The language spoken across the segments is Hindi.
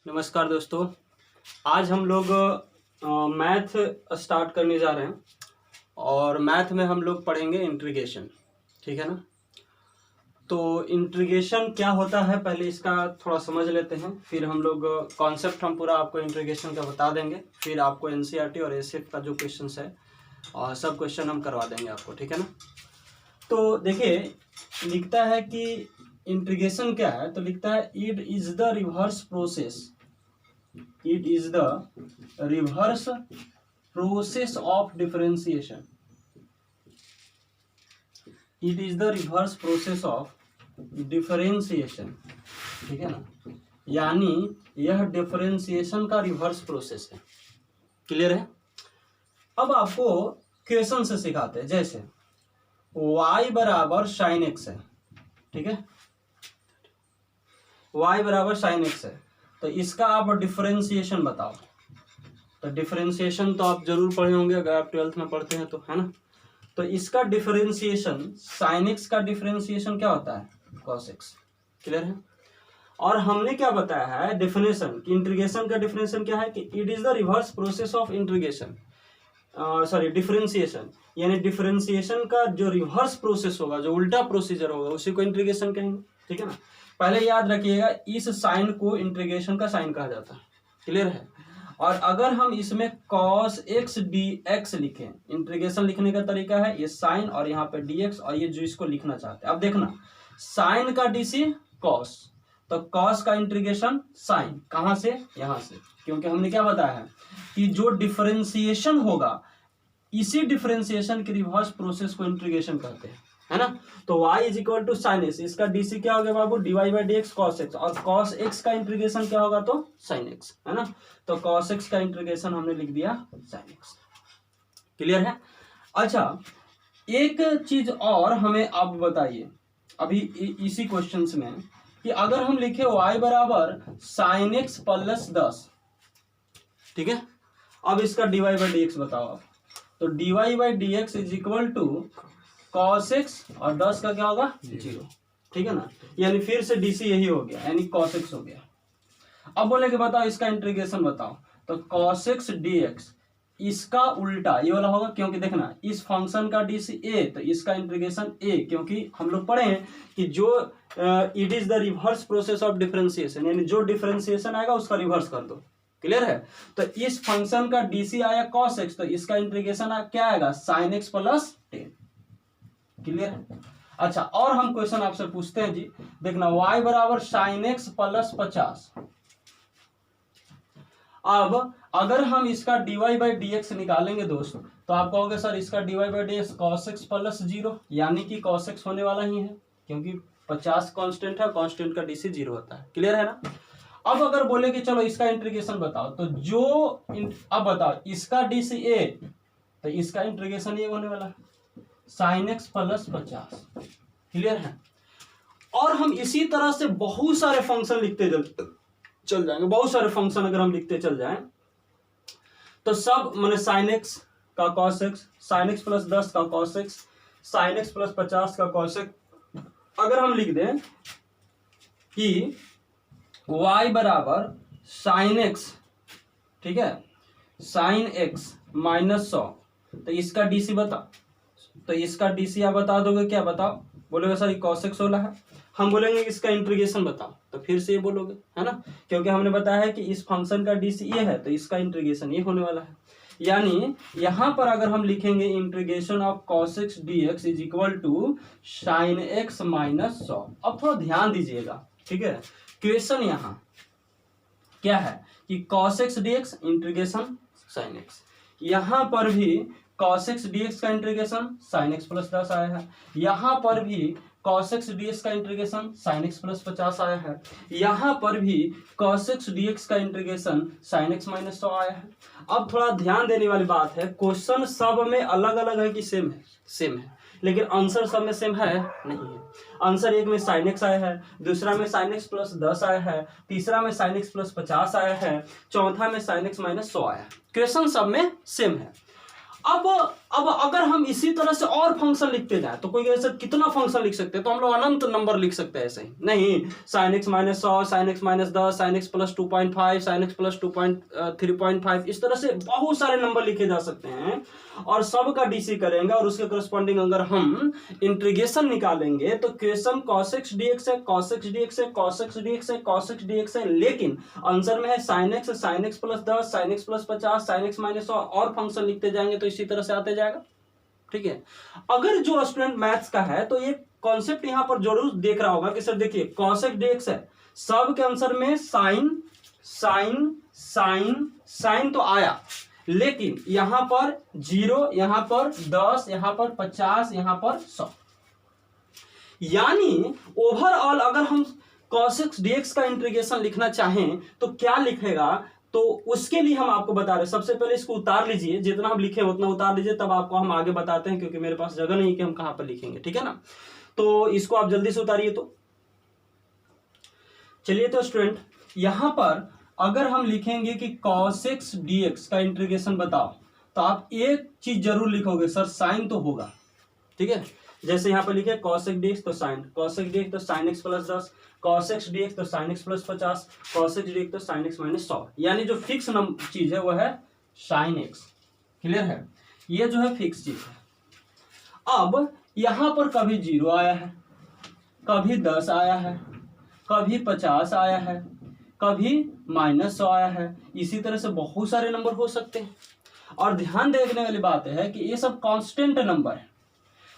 नमस्कार दोस्तों। आज हम लोग मैथ स्टार्ट करने जा रहे हैं और मैथ में हम लोग पढ़ेंगे इंटीग्रेशन। ठीक है ना। तो इंटीग्रेशन क्या होता है पहले इसका थोड़ा समझ लेते हैं, फिर हम लोग कॉन्सेप्ट हम पूरा आपको इंटीग्रेशन का बता देंगे, फिर आपको एनसीईआरटी और एसएफ का जो क्वेश्चंस है और सब क्वेश्चन हम करवा देंगे आपको। ठीक है ना। तो देखिए लिखता है कि इंटीग्रेशन क्या है, तो लिखता है it is the reverse process. It is the reverse process of differentiation. It is the reverse process of differentiation. ठीक है ना, यानी यह डिफरेंशिएशन का रिवर्स प्रोसेस है। क्लियर है। अब आपको क्वेश्चन से सिखाते हैं, जैसे y बराबर साइन एक्स है। ठीक है, y बराबर साइन एक्स है, तो इसका आप डिफरेंशिएशन बताओ। तो डिफरेंशिएशन तो आप जरूर पढ़े होंगे अगर आप 12th में पढ़ते हैं तो, है ना। तो इसका डिफरेंशिएशन साइन एक्स का डिफरेंशिएशन क्या होता है, कॉस एक्स। क्लियर है। और हमने क्या बताया है डेफिनेशन कि इंटीग्रेशन का डेफिनेशन क्या है कि it is the reverse process of integration, sorry differentiation, यानी डिफरेंशिएशन का जो रिवर्स प्रोसेस होगा, जो उल्टा प्रोसीजर होगा उसी को इंटीग्रेशन कहेंगे। ठीक है ना। पहले याद रखिएगा इस साइन को इंटीग्रेशन का साइन कहा जाता है। क्लियर है। और अगर हम इसमें cos x dx लिखें, इंटीग्रेशन लिखने का तरीका है ये साइन और यहाँ पे dx और ये जो इसको लिखना चाहते हैं। अब देखना साइन का डीसी cos, तो cos का इंटीग्रेशन साइन, कहां से, यहां से, क्योंकि हमने क्या बताया है कि जो डिफरेंशिएशन होगा इसी डिफरेंशिएशन के रिवर्स प्रोसेस को इंटीग्रेशन कहते हैं, है ना। तो y is equal to sine x, इसका डीसी क्या हो गया बाबू, dy by d x cos x, और कॉस एक्स का इंटीग्रेशन क्या होगा तो साइन एक्स, है ना। तो कॉस एक्स का इंटीग्रेशन हमने लिख दिया साइन एक्स। क्लियर है। अच्छा एक चीज और हमें आप बताइए अभी इसी क्वेश्चन में कि अगर हम लिखे y बराबर साइन एक्स प्लस 10, ठीक है। अब इसका dy बाई डी एक्स बताओ आप। तो dy by d x is equal to cos x और 10 का क्या होगा 0। ठीक है ना, यानी फिर से डीसी यही हो गया, यानी cos x हो गया। अब बोले कि बताओ इसका इंटीग्रेशन बताओ, तो cos x dx इसका उल्टा ये वाला होगा, क्योंकि देखना इस फंक्शन का डीसी a, तो इसका इंटीग्रेशन a, क्योंकि हम लोग पढ़े हैं कि जो it is the reverse process of differentiation, यानी जो डिफरेंशिएशन आएगा उसका रिवर्स कर दो। क्लियर है। तो इस फंक्शन का डीसी आया cos x, तो इसका इंटीग्रेशन क्या आएगा sin x प्लस 10। क्लियर है। अच्छा और हम क्वेश्चन आपसे पूछते हैं जी, देखना y बराबर साइन एक्स प्लस 50। अब अगर हम इसका dy बाई डी एक्स निकालेंगे दोस्त, तो आप कहोगे सर इसका dy by d x cos x plus 0, यानी कि cos x होने वाला ही है, क्योंकि 50 कांस्टेंट है, कांस्टेंट का डीसी 0 होता है। क्लियर है ना। अब अगर बोले कि चलो इसका इंटीग्रेशन बताओ, तो जो अब बताओ इसका डीसी a, तो इसका इंटीग्रेशन ये होने वाला है साइन एक्स प्लस 50। क्लियर है। और हम इसी तरह से बहुत सारे फंक्शन लिखते चल जाएंगे, बहुत सारे फंक्शन अगर हम लिखते चल जाएं तो सब मैंने साइन एक्स का cos x, sine x plus 10 का cos x, sine x plus 50 का कॉस एक्स, अगर हम लिख दें कि y बराबर साइन एक्स, ठीक है, साइन एक्स माइनस 100, तो इसका डीसी बता, तो इसका डीसी आप बता दोगे क्या, बताओ। बोलोगे सर cos x वाला है, हम बोलेंगे इसका इंटीग्रेशन बताओ, तो फिर से ये बोलोगे, है ना, क्योंकि हमने बताया है कि इस फंक्शन का डीसी ये है, तो इसका इंटीग्रेशन ये होने वाला है। यानी यहां पर अगर हम लिखेंगे integration of cos x dx is equal to sine x minus 100। अब थोड़ा ध्यान दीजिएगा, ठीक है। क्वेश्चन यहाँ क्या है कि cos x dx integration sine x, यहां पर भी cos x dx का इंटीग्रेशन sin x प्लस 10 आया है, यहाँ पर भी cos x dx का इंटीग्रेशन sin x प्लस 50 आया है, यहाँ पर भी cos x dx का इंटीग्रेशन sin x माइनस 100 आया है। अब थोड़ा ध्यान देने वाली बात है, क्वेश्चन सब में अलग अलग है कि सेम है, सेम है, लेकिन आंसर सब में सेम है नहीं है। आंसर एक में sin x आया है, दूसरा में sin x प्लस 10 आया है, तीसरा में sin x प्लस 50 आया है, चौथा में sin x माइनस 100 आया है। क्वेश्चन सब में सेम है। अब अगर हम इसी तरह से और फंक्शन लिखते जाए तो कोई ऐसा कितना फंक्शन लिख सकते हैं, तो हम लोग अनंत नंबर लिख सकते हैं। ऐसे ही नहीं, sin x minus 100, sin x minus 10, sin x plus 2.5, sin x plus 3.5, इस तरह से बहुत सारे नंबर लिखे जा सकते हैं और सब का डीसी करेंगे और उसके करस्पॉन्डिंग अगर हम इंटीग्रेशन निकालेंगे तो क्वेश्चन cos x dx है, cos x dx है, cos x dx है, cos x dx है, लेकिन आंसर में है sin x plus 10, sin x plus 50, sin x minus 100 और फंक्शन लिखते जाएंगे तो इसी तरह से आते जाएगा। ठीक है, अगर जो स्टूडेंट मैथ्स का है तो ये कॉन्सेप्ट यहां पर जरूर देख रहा होगा कि सर देखिए cos x dx है, सब के आंसर में साइन तो आया, लेकिन यहां पर 0, यहां पर 10, यहां पर 50, यहां पर 100, यानी ओवरऑल अगर हम cos x dx का इंटीग्रेशन लिखना चाहें तो क्या लिखेगा, तो उसके लिए हम आपको बता रहे हैं। सबसे पहले इसको उतार लीजिए, जितना हम लिखे उतना उतार लीजिए, तब आपको हम आगे बताते हैं, क्योंकि मेरे पास जगह नहीं कि हम कहां पर लिखेंगे। ठीक है ना, तो इसको आप जल्दी से उतारिए। तो चलिए, तो स्टूडेंट यहां पर अगर हम लिखेंगे कि cos x dx का इंटीग्रेशन बताओ, तो आप एक चीज जरूर लिखोगे, सर साइन तो होगा। ठीक है, जैसे यहां पर लिखे cos x dx तो साइन, cos x dx तो sin x plus 10, cos x dx तो sin x plus 50, cos x dx तो sin x माइनस 100, यानी जो फिक्स चीज है वो है sin x। क्लियर है, ये जो है फिक्स चीज है। अब यहां पर कभी 0 आया है, कभी 10 आया है, कभी 50 आया है, कभी माइनस 100 आया है, इसी तरह से बहुत सारे नंबर हो सकते हैं। और ध्यान देखने वाली बात है कि ये सब कांस्टेंट नंबर है,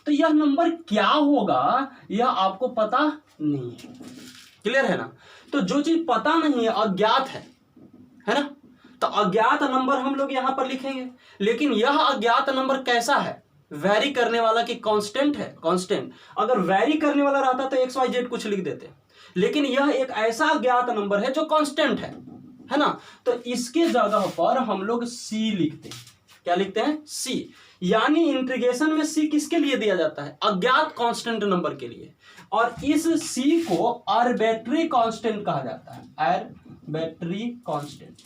तो यह नंबर क्या होगा यह आपको पता नहीं है। क्लियर है ना, तो जो चीज पता नहीं है, अज्ञात है ना, तो अज्ञात नंबर हम लोग यहां पर लिखेंगे। लेकिन यह अज्ञात नंबर कैसा है, वेरी करने वाला कि कांस्टेंट है। कांस्टेंट अगर वेरी करने वाला रहता तो एक्स वाई जेड कुछ लिख देते, लेकिन यह एक ऐसा अज्ञात नंबर है जो कांस्टेंट है ना, तो इसके जगह पर हम लोग सी लिखते हैं। क्या लिखते हैं, सी, यानी इंटीग्रेशन में सी किसके लिए दिया जाता है, अज्ञात कांस्टेंट नंबर के लिए, और इस सी को आर्बिट्रेरी कांस्टेंट कहा जाता है, आर्बिट्रेरी कांस्टेंट।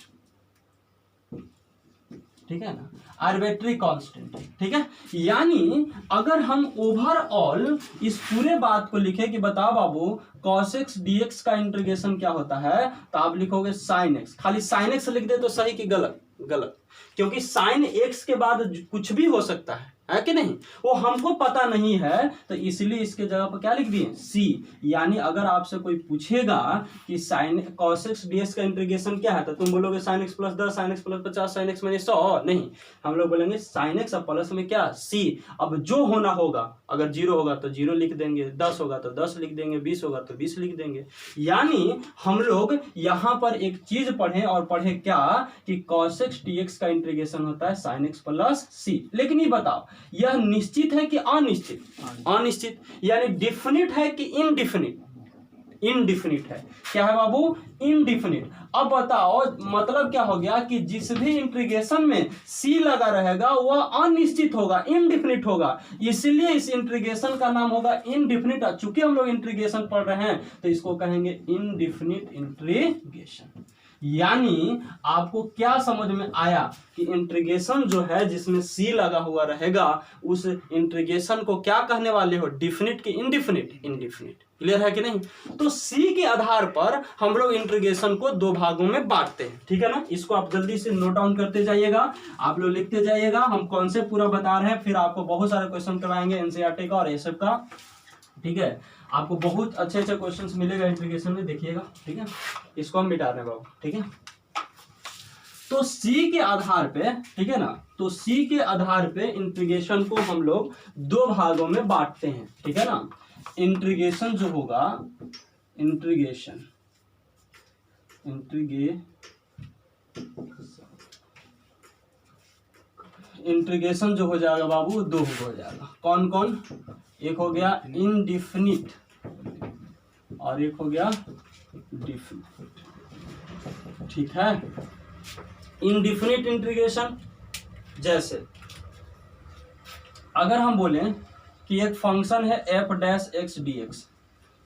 ठीक है ना, आर्बिट्रेरी कांस्टेंट। ठीक है, यानी अगर हम ओवरऑल इस पूरे बात को लिखे कि बताओ बाबू cos x dx का इंटीग्रेशन क्या होता है, तो आप लिखोगे sin x। खाली sin x लिख दे तो सही कि गलत, गलत, क्योंकि sin x के बाद कुछ भी हो सकता है कि नहीं, वो हमको पता नहीं है, तो इसलिए इसके जगह पर क्या लिख दिए, c। यानी अगर आपसे कोई पूछेगा कि sin cos x dx का इंटीग्रेशन क्या है, तो तुम बोलोगे sin x plus 10, sin x plus 50, sin x minus 100, नहीं, हम लोग बोलेंगे sin x प्लस में क्या, c। अब जो होना होगा, अगर 0 होगा तो 0 लिख देंगे, 10 होगा तो 10 लिख देंगे, 20 होगा तो 20 लिख देंगे। यानी हम लोग यहां पर एक चीज पढ़े, और पढ़े क्या कि cos x dx का इंटीग्रेशन होता है sin x प्लस c। लेकिन ये बताओ, यह निश्चित है कि अनिश्चित, अनिश्चित, यानी डिफिनिट है कि इनडिफिनिट, इनडिफिनिट है। क्या है बाबू, इनडिफिनिट। अब बताओ मतलब क्या हो गया कि जिस भी इंटीग्रेशन में सी लगा रहेगा वह अनिश्चित होगा, इनडिफिनिट होगा, इसलिए इस इंटीग्रेशन का नाम होगा इनडिफिनिट। चूंकि हम लोग इंटीग्रेशन पढ़ रहे हैं तो इसको कहेंगे इनडिफिनिट इंटीग्रेशन। यानी आपको क्या समझ में आया कि इंटीग्रेशन जो है जिसमें सी लगा हुआ रहेगा उस इंटीग्रेशन को क्या कहने वाले हो, डिफिनिट की इनडिफिनिट, इनडिफिनिट। क्लियर है कि नहीं, तो सी के आधार पर हम लोग इंटीग्रेशन को दो भागों में बांटते हैं। ठीक है ना, इसको आप जल्दी से नोट डाउन करते जाइएगा, आप लोग लिखते जाइएगा, हम कॉन्सेप्ट पूरा बता रहे हैं, फिर आपको बहुत सारे क्वेश्चन करवाएंगे एनसीईआरटी का और ये सब का। ठीक है, आपको बहुत अच्छे अच्छे क्वेश्चंस मिलेगा इंटीग्रेशन में, देखिएगा। ठीक है, इसको हम मिटा रहे हैं बाबू। ठीक है, तो सी के आधार पे, ठीक है ना, तो सी के आधार पे इंटीग्रेशन को हम लोग दो भागों में बांटते हैं। ठीक है ना, इंटीग्रेशन जो होगा, इंटीग्रेशन जो हो जाएगा बाबू, दो हो जाएगा। कौन कौन, एक हो गया इनडिफिनिट और एक हो गया डिफिनिट। ठीक है, इनडिफिनिट इंटीग्रेशन, जैसे अगर हम बोलें कि एक फंक्शन है f डैश x dx,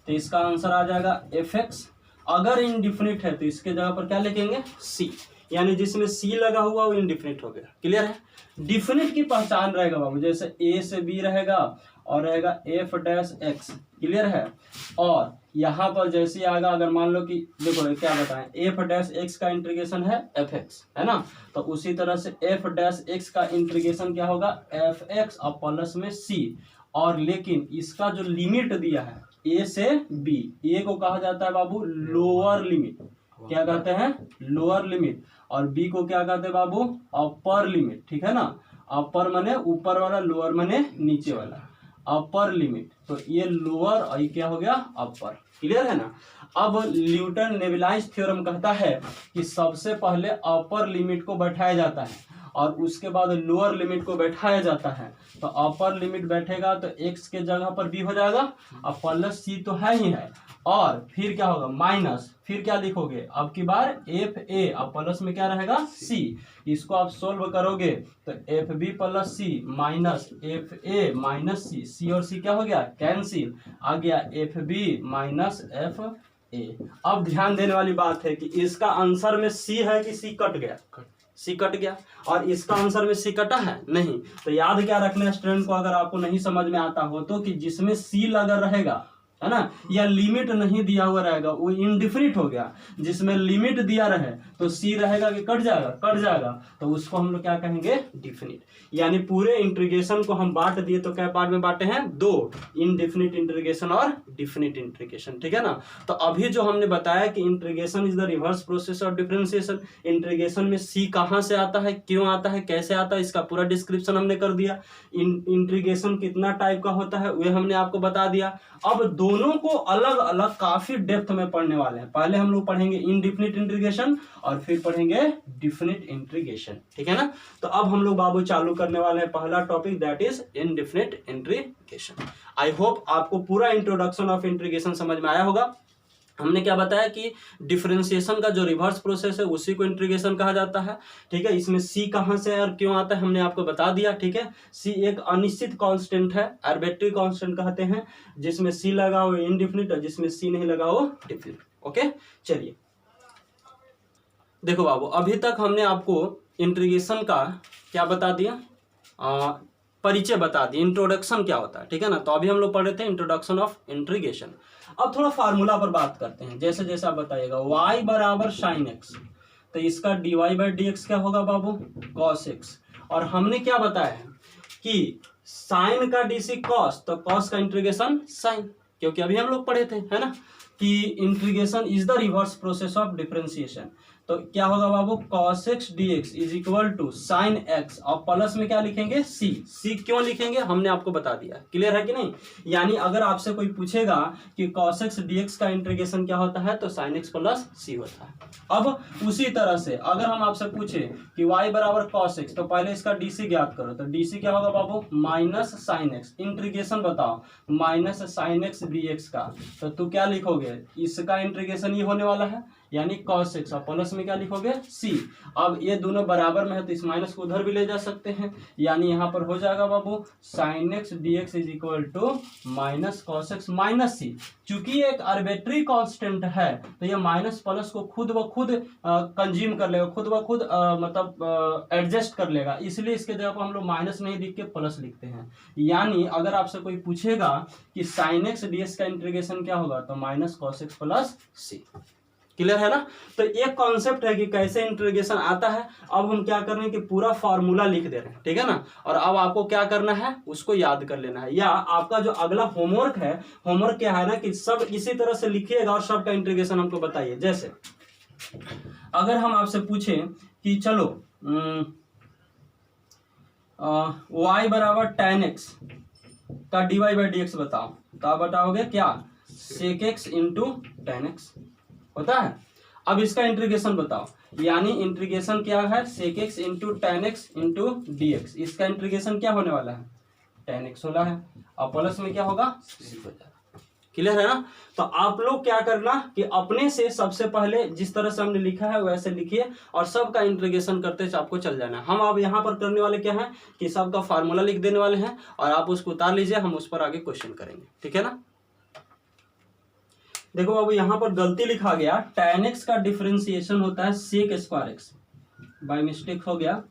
तो इसका आंसर आ जाएगा fx। अगर इनडिफिनिट है तो इसके जगह पर क्या लिखेंगे, c। यानी जिसमें सी लगा हुआ वो इनडिफिनिट हो गया। क्लियर है? डिफिनिट की पहचान रहेगा बाबू, जैसे ए से बी रहेगा और रहेगा एफ डैश एक्स। क्लियर है? और यहाँ पर जैसे आएगा, अगर मान लो कि देखो क्या बताएं, एफ डैश एक्स का इंटीग्रेशन है एफ एक्स, है ना, तो उसी तरह से एफ डैश एक्स का इंटीग्रेशन क्या होगा, एफ एक्स और प्लस में सी। और लेकिन इसका जो लिमिट दिया है ए से बी, ए को कहा जाता है बाबू लोअर लिमिट, क्या कहते हैं, लोअर लिमिट, और बी को क्या कहते हैं बाबू, अपर लिमिट। ठीक है ना, अपर माने ऊपर वाला, लोअर माने नीचे वाला, अपर लिमिट। तो ये लोअर और ये क्या हो गया, अपर। क्लियर है ना? अब न्यूटन नेबुलाइज थ्योरम कहता है कि सबसे पहले अपर लिमिट को बैठाया जाता है और उसके बाद लोअर लिमिट को बैठाया जाता है। तो अपर लिमिट बैठेगा तो x के जगह पर b हो जाएगा, अब प्लस c तो है ही है, और फिर क्या होगा माइनस, फिर क्या लिखोगे अब की बार एफ ए, अब प्लस में क्या रहेगा c। इसको आप सोल्व करोगे तो F B plus C minus F A minus C, C और सी क्या हो गया कैंसिल, आ गया F B minus F A. अब ध्यान देने वाली बात है कि इसका आंसर में सी है कि सी कट गया, सी कट गया, और इसका आंसर में सी कटा है नहीं। तो याद क्या रखना है स्टूडेंट को, अगर आपको नहीं समझ में आता हो तो, कि जिसमें सी लगा रहेगा, है ना, या लिमिट नहीं दिया हुआ रहेगा वो इनडिफिनिट हो गया। जिसमें लिमिट दिया रहे तो सी रहेगा कि कट जाएगा, कट जाएगा, तो उसको हम लोग क्या कहेंगे, डिफिनिट। यानी पूरे इंटीग्रेशन को हम बांट दिए तो क्या पार्ट में बांटे हैं, दो, इनडिफिनिट इंटीग्रेशन और डिफिनिट इंटीग्रेशन। ठीक है ना? तो अभी जो हमने बताया कि integration is the reverse process of differentiation, integration में सी कहाँ से आता है, क्यों आता है, कैसे आता है, इसका पूरा डिस्क्रिप्शन हमने कर दिया। इंटीग्रेशन कितना टाइप का होता है वे हमने आपको बता दिया। अब दोनों को अलग अलग काफी डेप्थ में पढ़ने वाले हैं। पहले हम लोग पढ़ेंगे इनडिफिनिट इंटीग्रेशन और फिर पढ़ेंगे डिफिनिट इंटीग्रेशन। ठीक है ना? तो अब हम लोग बाबू चालू करने वाले हैं पहला topic, that is indefinite integration. I hope आपको पूरा इंट्रोडक्शन ऑफ इंटीग्रेशन समझ में आया होगा। हमने क्या बताया कि डिफरेंशिएशन का जो रिवर्स प्रोसेस है उसी को इंटीग्रेशन कहा जाता है। ठीक है? इसमें सी कहां से और क्यों आता है हमने आपको बता दिया। ठीक है? सी एक अनिश्चित कांस्टेंट है, आर्बिट्रेरी कांस्टेंट कहते हैं, जिसमें सी लगा हो इनडिफिनिट और जिसमें सी नहीं लगा हो डिफिनिट। ओके, चलिए देखो बाबू, अभी तक हमने आपको इंटीग्रेशन का क्या बता दिया, परिचय बता दिया, इंट्रोडक्शन क्या होता है। ठीक है ना? तो अभी हम लोग पढ़ रहे थे इंट्रोडक्शन ऑफ इंटीग्रेशन। अब थोड़ा फार्मूला पर बात करते हैं। जैसे जैसे आप बताइएगा y बराबर साइन एक्स, तो इसका dy बाई डी एक्स क्या होगा बाबू, कॉस एक्स। और हमने क्या बताया है कि साइन का डीसी कॉस, तो कॉस का इंटीग्रेशन साइन, क्योंकि अभी हम लोग पढ़े थे, है ना, कि integration is the reverse process of differentiation. तो क्या होगा बाबू, cos x dx is equal to sine x, और प्लस में क्या लिखेंगे c। c क्यों लिखेंगे हमने आपको बता दिया। क्लियर है कि नहीं? यानी अगर आपसे कोई पूछेगा कि cos x dx का इंटीग्रेशन क्या होता है, तो sin x प्लस c होता है। अब उसी तरह से अगर हम आपसे पूछे कि y बराबर cos x, तो पहले इसका dc ज्ञात करो, तो dc क्या होगा बाबू, माइनस साइन एक्स। इंटीग्रेशन बताओ माइनस साइन एक्स dx का, तो तू क्या लिखोगे, इसका इंटीग्रेशन ये होने वाला है, यानी cos x, और प्लस में क्या लिखोगे c। अब ये दोनों बराबर में है तो इस माइनस को उधर भी ले जा सकते हैं, यानी यहाँ पर हो जाएगा बाबू sin x dx is equal to minus cos x minus c। चूंकि ये एक आर्बिट्रेरी कांस्टेंट है तो ये माइनस प्लस को खुद ब खुद कंज्यूम कर लेगा, खुद ब खुद मतलब एडजस्ट कर लेगा, इसलिए इसके जगह पर हम लोग माइनस नहीं लिख के प्लस लिखते हैं। यानी अगर आपसे कोई पूछेगा कि sin x dx का इंटीग्रेशन क्या होगा, तो minus cos x plus c। Clear है ना? तो एक कॉन्सेप्ट है कि कैसे इंटीग्रेशन आता है। अब हम क्या कर रहे हैं कि पूरा फॉर्मूला लिख दे रहे हैं। ठीक है ना? और अब आपको क्या करना है, उसको याद कर लेना है, या आपका जो अगला होमवर्क है, होमवर्क क्या है ना कि सब इसी तरह से लिखिएगा और सबका इंटीग्रेशन हमको बताइए। जैसे अगर हम आपसे पूछें कि चलो y बराबर tan x का dy बाई डी एक्स बताओ, तो आप बताओगे क्या, sec x into tan x होता है। अब इसका इंटीग्रेशन बताओ, यानी इंटीग्रेशन क्या है, sec x into tan x into d x. इसका इंटीग्रेशन क्या होने वाला है, tan x वाला है, और प्लस में क्या होगा, c हो जाएगा। क्लियर है ना? तो आप लोग क्या करना कि अपने से सबसे पहले जिस तरह से हमने लिखा है वैसे लिखिए और सबका इंटीग्रेशन करते हुए आपको चल जाना है। हम अब यहाँ पर करने वाले क्या है कि सबका फार्मूला लिख देने वाले हैं और आप उसको उतार लीजिए, हम उस पर आगे क्वेश्चन करेंगे। ठीक है ना? देखो बाबू यहाँ पर गलती लिखा गया, tan x का डिफरेंशिएशन होता है sec square x। By mistake हो गया।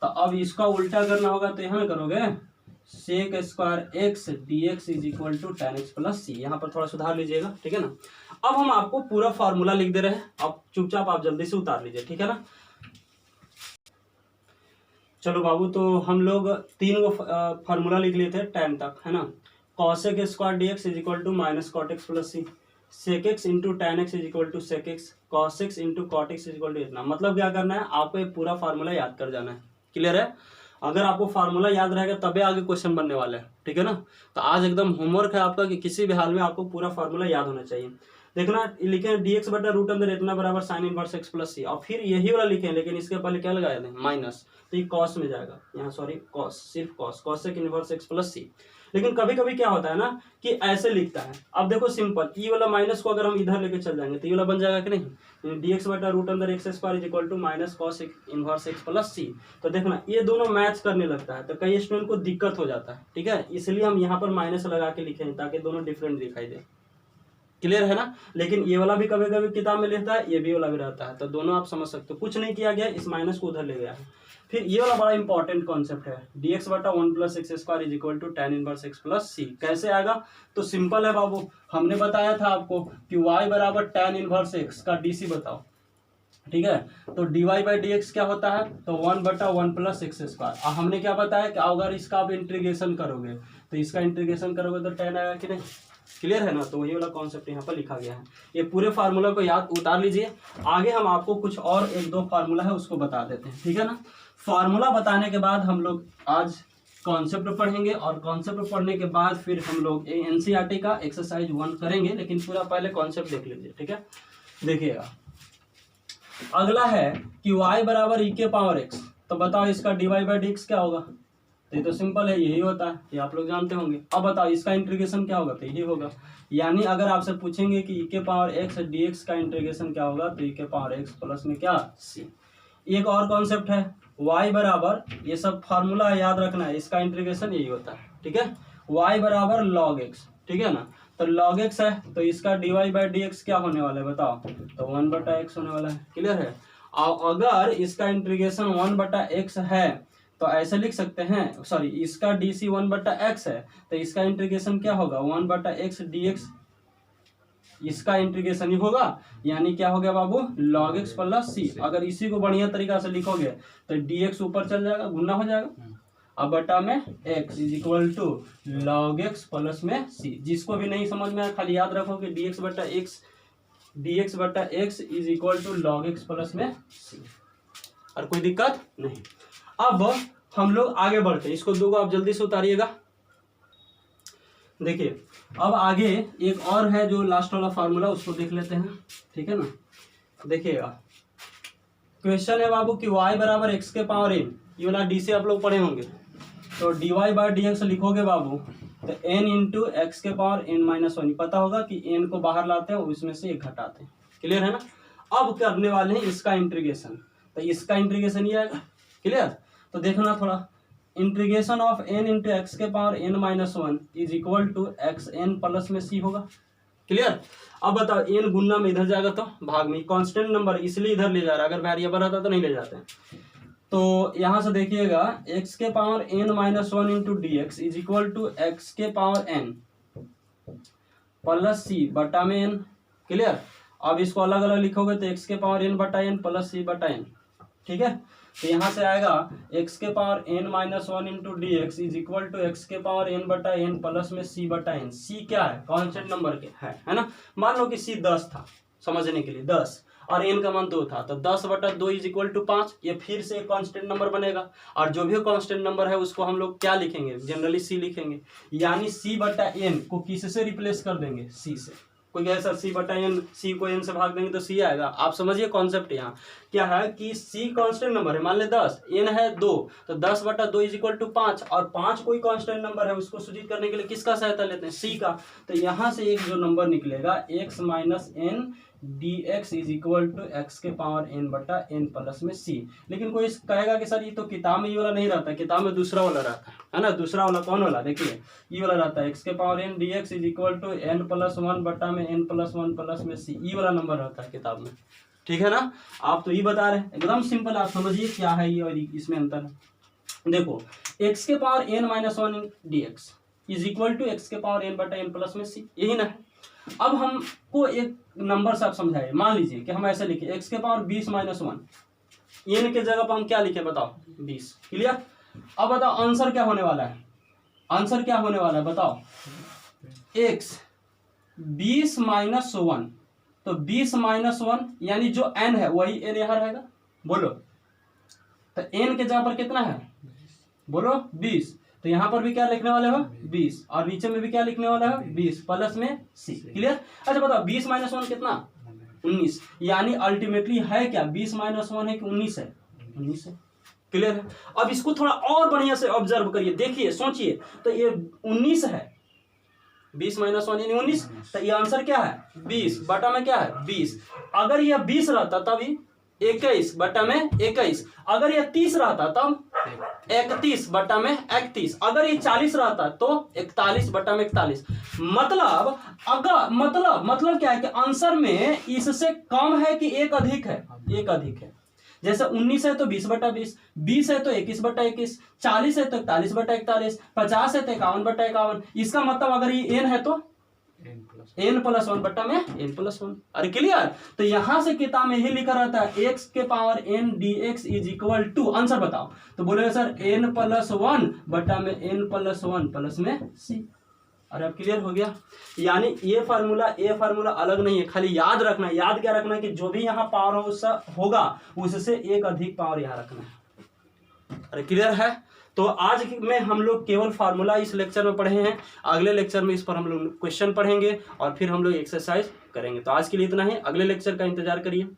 तो अब इसका उल्टा करना होगा, तो यहाँ करोगे sec square x d x is equal to tan x plus c. यहाँ पर थोड़ा सुधार लीजिएगा, ठीक है ना। अब हम आपको पूरा फार्मूला लिख दे रहे हैं, अब चुपचाप आप जल्दी से उतार लीजिए, ठीक है ना। चलो बाबू, तो हम लोग 3 गो फार्मूला लिख लिए थे 10 तक, है ना। Cosec square d x is equal to minus cot x plus c, sec x into tan x is equal to sec x, cos x into cot x is equal to इतना। मतलब क्या करना है, आपको ये पूरा फार्मूला याद कर जाना है। क्लियर है? अगर आपको फार्मूला याद रहेगा तभी आगे क्वेश्चन बनने वाले हैं, ठीक है ना। तो आज एकदम होमवर्क है आपका कि किसी भी हाल में आपको पूरा फार्मूला याद होना चाहिए। देखना, लिखे डी एक्स बटा रूट अंदर इतना बराबर साइन इनवर्स एक्स प्लस सी, और फिर यही वाला लिखे, लेकिन इसके पहले क्या लगाया थे, माइनस, तो ये कॉस में जाएगा यहाँ, सॉरी कॉस, सिर्फ cos, cosec inverse x plus c. लेकिन कभी कभी क्या होता है ना कि ऐसे लिखता है। अब देखो सिंपल, ई वाला माइनस को अगर हम इधर लेके चल जाएंगे तो ये वाला बन जाएगा कि नहीं, डी एक्स बटा रूट अंदर x square is equal to minus cos inverse x plus c. तो देखना ये दोनों मैच करने लगता है, तो कई स्टूडेंट को दिक्कत हो जाता है, ठीक है। इसलिए हम यहाँ पर माइनस लगा के लिखे हैं ताकि दोनों डिफरेंट दिखाई दे। क्लियर है ना। लेकिन ये वाला भी कभी कभी किताब में रहता है, ये भी वाला भी रहता है, तो दोनों आप समझ सकते हो। कुछ नहीं किया गया, इस माइनस को उधर ले गया है। फिर ये वाला बड़ा इंपॉर्टेंट कॉन्सेप्ट है, डी एक्स बटा 1 plus x square is equal to tan inverse x plus c. कैसे आएगा, तो सिंपल है बाबू, हमने बताया था आपको कि y बराबर tan इनवर्स एक्स का डीसी बताओ, ठीक है। तो dy बाई डी एक्स क्या होता है, तो 1 बटा 1 प्लस एक्स स्क्वायर। अब हमने क्या बताया कि अगर इसका आप इंटीग्रेशन करोगे तो इसका इंटीग्रेशन करोगे तो tan आएगा कि नहीं। क्लियर है ना। तो वही वाला कॉन्सेप्ट यहाँ पर लिखा गया है। ये पूरे फार्मूला को याद उतार लीजिए। आगे हम आपको कुछ और 1-2 फार्मूला है उसको बता देते हैं, ठीक है ना। फार्मूला बताने के बाद हम लोग आज कॉन्सेप्ट पढ़ेंगे, और कॉन्सेप्ट पढ़ने के बाद फिर हम लोग एनसीईआरटी का एक्सरसाइज 1 करेंगे। लेकिन पूरा पहले कॉन्सेप्ट देख लीजिए, ठीक है। देखिएगा, अगला है कि y बराबर e के पावर x, तो बताओ इसका dy बाई डी एक्स क्या होगा। तो ये तो सिंपल है, यही होता है, ये आप लोग जानते होंगे। अब बताओ इसका इंटीग्रेशन क्या होगा, तो यही होगा। यानी अगर आपसे पूछेंगे कि e के पावर x dx का इंटीग्रेशन क्या होगा, तो e के पावर x प्लस में क्या c। एक और कॉन्सेप्ट है y बराबर, ये सब फार्मूला याद रखना है, इसका इंटीग्रेशन यही होता है, ठीक है। y बराबर log x, ठीक है ना। तो log x है, तो इसका dy बाई डी एक्स क्या होने वाला है बताओ, तो 1 बटा एक्स होने वाला है। क्लियर है। और अगर इसका इंटीग्रेशन 1 बटा एक्स है तो ऐसे लिख सकते हैं, सॉरी इसका डी सी 1 बटा एक्स है, तो इसका इंटीग्रेशन क्या होगा 1 बटा एक्स डी एक्स, इसका इंटीग्रेशन ही होगा। यानी क्या हो गया बाबू, log x प्लस सी। अगर इसी को बढ़िया तरीका से लिखोगे तो dx ऊपर चल जाएगा, गुना हो जाएगा, अब बटा में x is equal to log x plus में c। जिसको भी नहीं समझ में आया खाली याद रखो कि dx बटा x is equal to log x plus में c, और कोई दिक्कत नहीं। अब हम लोग आगे बढ़ते हैं, इसको 2 को आप जल्दी से उतारिएगा। देखिए, अब आगे एक और है जो लास्ट वाला फार्मूला, उसको देख लेते हैं, ठीक है ना। देखिएगा, क्वेश्चन है बाबू कि y बराबर x के पावर n, ये वाला डी से आप लोग पढ़े होंगे। तो dy बाई डी एक्स लिखोगे बाबू, तो n इंटू एक्स के पावर n माइनस 1। पता होगा कि n को बाहर लाते हैं और इसमें से 1 घटाते हैं। क्लियर है ना। अब करने वाले हैं इसका इंटीग्रेशन, तो इसका इंटीग्रेशन ही आएगा। क्लियर। तो देखना थोड़ा, integration of n into x के power n minus 1 is equal to x n plus में c होगा। क्लियर। अब बताओ n गुना में इधर जाएगा तो भाग में, कांस्टेंट नंबर इसलिए इधर ले जा रहा है, अगर वेरिएबल रहता तो नहीं ले जाते हैं। तो यहां से देखिएगा x के power n minus 1 into d x is equal to x के पावर n प्लस c बटा में n। क्लियर। अब इसको अलग अलग लिखोगे तो x के पावर n बटा n प्लस c बटा n, ठीक है। तो यहाँ से आएगा x के power n minus 1 into d x is equal to x के पावर n बटा n प्लस में c बटा n। c क्या है, कांस्टेंट नंबर के है ना। मान लो कि c 10 था, समझने के लिए 10, और n का मान 2 था, तो 10 बटा 2 इज इक्वल टू 5। ये फिर से एक कांस्टेंट नंबर बनेगा, और जो भी कांस्टेंट नंबर है उसको हम लोग क्या लिखेंगे, जनरली c लिखेंगे। यानी c बटा n को किससे रिप्लेस कर देंगे, c से। कोई कहे सर c बटा n, c को n से भाग देंगे तो c आएगा। आप समझिए कॉन्सेप्ट यहाँ क्या है कि c कांस्टेंट नंबर है, मान ले 10, n है 2, तो 10 बटा 2 इज इक्वल टू 5, और 5 कोई कांस्टेंट नंबर है, उसको सूचित करने के लिए किसका सहायता लेते हैं, c का। तो यहाँ से एक जो नंबर निकलेगा x minus n d x is equal to x के पावर n बटा n प्लस में c। लेकिन कोई कहेगा कि सर ये तो किताब में ये वाला नहीं रहता, किताब में दूसरा वाला रहता है ना। दूसरा वाला कौन वाला, देखिए ये वाला रहता है, एक्स के power n d x is equal to n plus 1 बटा में n प्लस 1 प्लस में c। ये वाला नंबर रहता है किताब में, ठीक है ना। आप तो ये बता रहे हैं, एकदम सिंपल, आप समझिए क्या है ये और इसमें अंतर है। देखो x के power n minus one dx is equal to x के पावर n बटा n प्लस में c, यही ना है। अब हमको एक नंबर से आप समझाइए, मान लीजिए कि हम ऐसे लिखे x के पावर 20 माइनस वन, n के जगह पर हम क्या लिखे बताओ 20, क्लियर। अब बताओ आंसर क्या होने वाला है, आंसर क्या होने वाला है बताओ, x 20 माइनस वन, तो 20 माइनस वन यानी जो n है वही n यहाँ रहेगा, बोलो। तो n के जगह पर कितना है बोलो 20, तो यहाँ पर भी क्या लिखने वाले हो 20 और नीचे में भी क्या लिखने वाला है 20 प्लस में c, क्लियर। अच्छा बताओ 20 माइनस वन कितना 19, यानी अल्टीमेटली है क्या 20 माइनस वन है कि 19 है, 19 है, क्लियर है। अब इसको थोड़ा और बढ़िया से ऑब्जर्व करिए, देखिए सोचिए, तो ये 19 है, 20 माइनस वन यानी 19, तो ये आंसर क्या है 20 बटा में क्या है 20। अगर ये 20 रहता तभी 21 बटा में 21, अगर ये 30 रहता तब 31 बटा में 31, अगर ये 40 रहता तो 41 बटा में 41। मतलब अगर मतलब क्या है कि आंसर में इससे कम है कि एक अधिक है, एक अधिक है। जैसे 19 है तो 20 बटा 20, 20 है तो 21 बटा 21, 40 है तो 41 बटा 41, 50 है तो 51 बटा 51। इसका मतलब अगर ये n है तो n प्लस वन बटा में n प्लस वन। अरे क्लियर। तो यहां से किताब में यही लिखा रहता है x के power n dx is equal to, answer बताओ, तो बोलेगा सर n प्लस वन बटा में n प्लस वन प्लस में c। अरे अब क्लियर हो गया। यानी ये फार्मूला अलग नहीं है, खाली याद रखना है। याद क्या रखना है कि जो भी यहाँ पावर हो उससे होगा उससे एक अधिक पावर यहाँ रखना है। अरे क्लियर है। तो आज में हम लोग केवल फार्मूला इस लेक्चर में पढ़े हैं, अगले लेक्चर में इस पर हम लोग क्वेश्चन पढ़ेंगे और फिर हम लोग एक्सरसाइज करेंगे। तो आज के लिए इतना ही, अगले लेक्चर का इंतजार करिए।